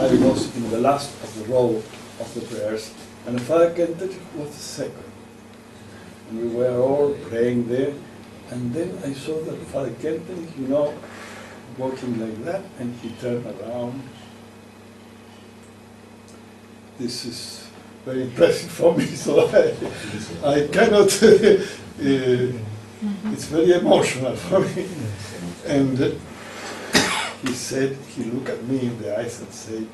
I was in the last of the row of the prayers, and Father Kentenich was the second. And we were all praying there, and then I saw that Father Kentenich, walking like that, and he turned around. This is very impressive for me, so I cannot, it's very emotional for me. And he said, he looked at me in the eyes and said,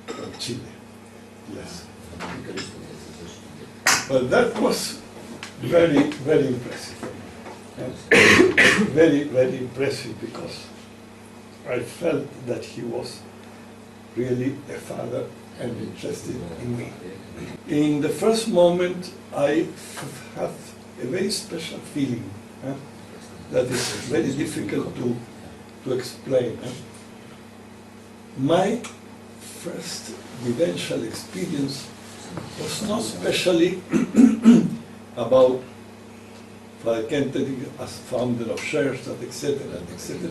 from Chile, yes. But that was very, very impressive for me. And very, very impressive, because I felt that he was really a father and interested in me. In the first moment, I have a very special feeling that is very difficult to explain. My first vivential experience was not especially about Father Kentenich as founder of Schoenstatt, etc., etc.,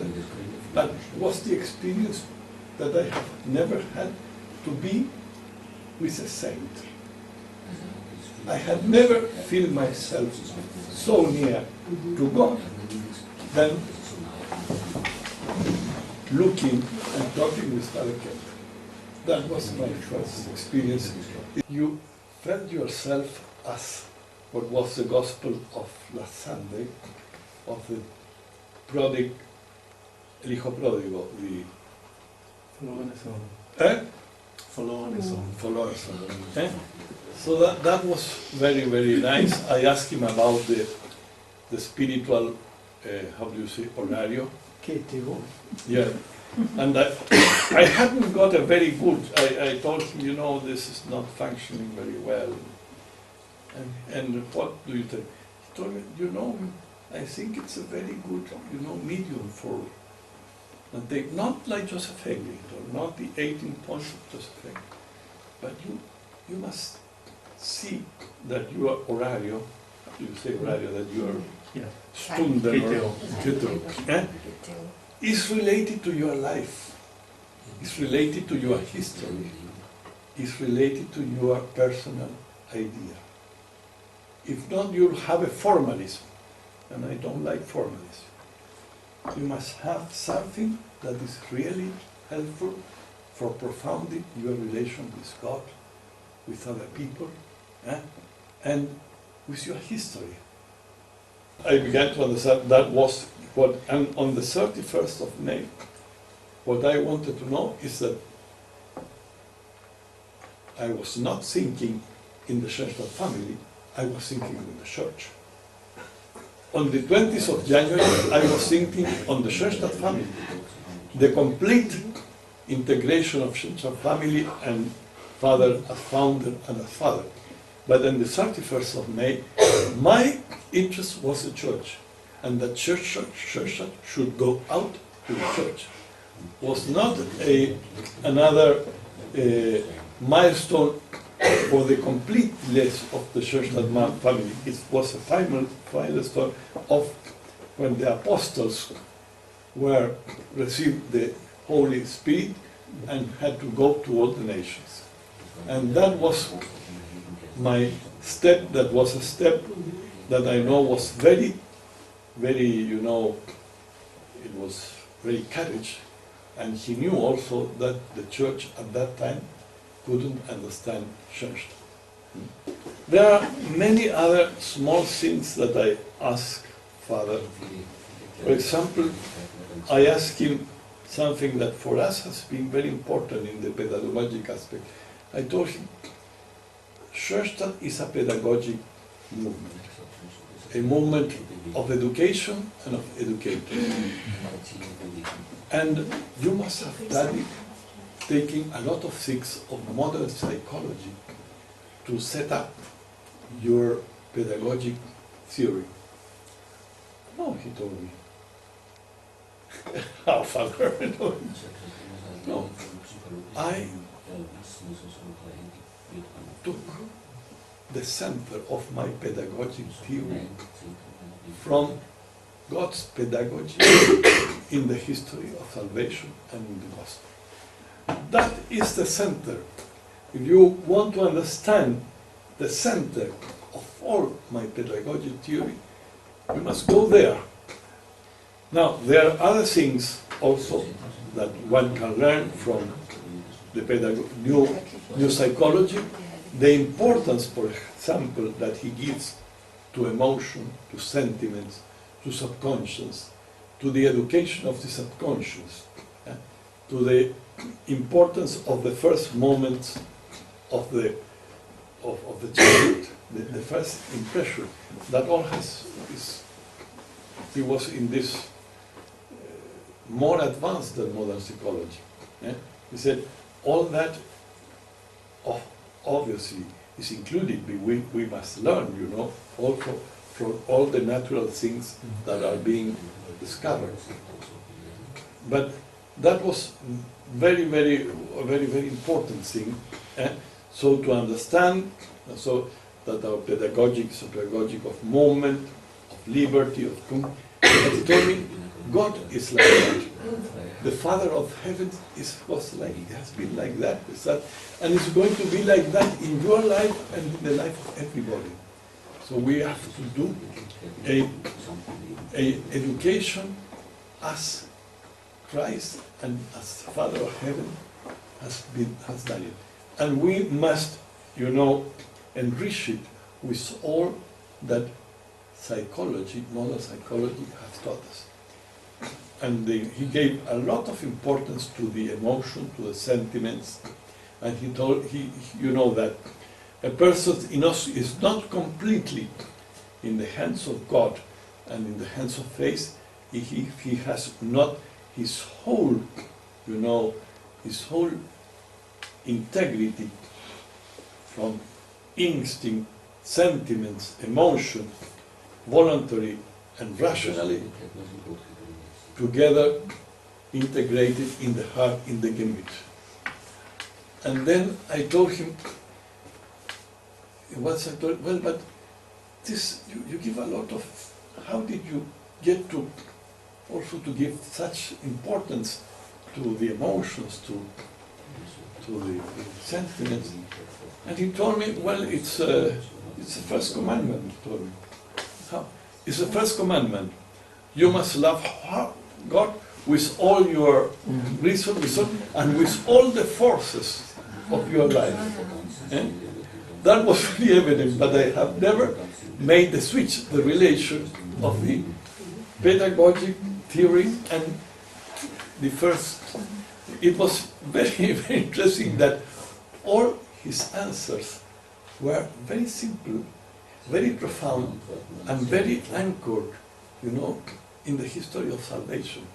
but was the experience that I have never had to be with a saint. I had never felt myself so near to God than looking and talking with Father Kentenich. That was my first experience. You felt yourself as what was the gospel of last Sunday, of the prodigal, el hijo pródigo, the follower son. So that was very, very nice. I asked him about the spiritual, how do you say, horario? Yeah. And I hadn't got a very good, I told him, this is not functioning very well. And what do you think? He told me, I think it's a very good, medium for, not like Joseph Hegel, not the 18 points of Joseph Hegel, but you must see that your horario, how do you say horario, that your stunden or is related to your life, is related to your history, is related to your personal idea. If not, you'll have a formalism, and I don't like formalism. You must have something that is really helpful for profounding your relation with God, with other people, and with your history. I began to understand that was what, and on the 31st of May, what I wanted to know is that I was not thinking in the Schoenstatt family, I was thinking in the church. On the 20th of January, I was thinking on the Schoenstatt family, the complete integration of Schoenstatt family and father as founder and as father. But on the 31st of May, my interest was the church, and that church should go out to the church. It was not another milestone for the completeness of the Schoenstatt family. It was a final milestone of when the apostles were received the Holy Spirit and had to go to all the nations. And that was my step. That was a step that I know was very, very, it was very courage. And he knew also that the church at that time couldn't understand Schoenstatt. There are many other small things that I ask Father. For example, I asked him something that for us has been very important in the pedagogic aspect. I told him, Schoenstatt is a pedagogic movement, a movement of education and of educators. And you must have studied, taking a lot of things of modern psychology to set up your pedagogic theory. No, he told me. How, Father? No. I took the center of my pedagogic theory from God's pedagogy in the history of salvation and in the gospel. that is the center. If you want to understand the center of all my pedagogic theory, you must go there. Now, there are other things also that one can learn from the new psychology. The importance, for example, that he gives to emotion, to sentiments, to subconscious, to the education of the subconscious, to the importance of the first moments of the child, the first impression. That all he was in this more advanced than modern psychology. He said all that obviously is included. We must learn, also from all the natural things that are being discovered. But that was very, very important thing. So to understand, so that our pedagogic is a pedagogic of moment, of liberty, of but he told me, God is like that. The Father of heaven has been like that, and it's going to be like that in your life and in the life of everybody. So we have to do a education as Christ and as the Father of heaven has done it. And we must, enrich it with all that psychology, modern psychology, has taught us. And he gave a lot of importance to the emotion, to the sentiments, and he told, that a person is not completely in the hands of God and in the hands of faith if he has not his whole, his whole integrity from instinct, sentiments, emotion, voluntary and rationally, together integrated in the heart, in the gemut. And then I told him, well, but this, you give a lot of, how did you get to also to give such importance to the emotions, to the sentiments? And he told me, well, it's the first commandment, he told me. How? It's the first commandment. You must love God with all your reason, and with all the forces of your life. That was really evident, but I have never made the switch, the relation of the pedagogic theory and the first. It was very, very interesting that all his answers were very simple, very profound, and very anchored, in the history of salvation.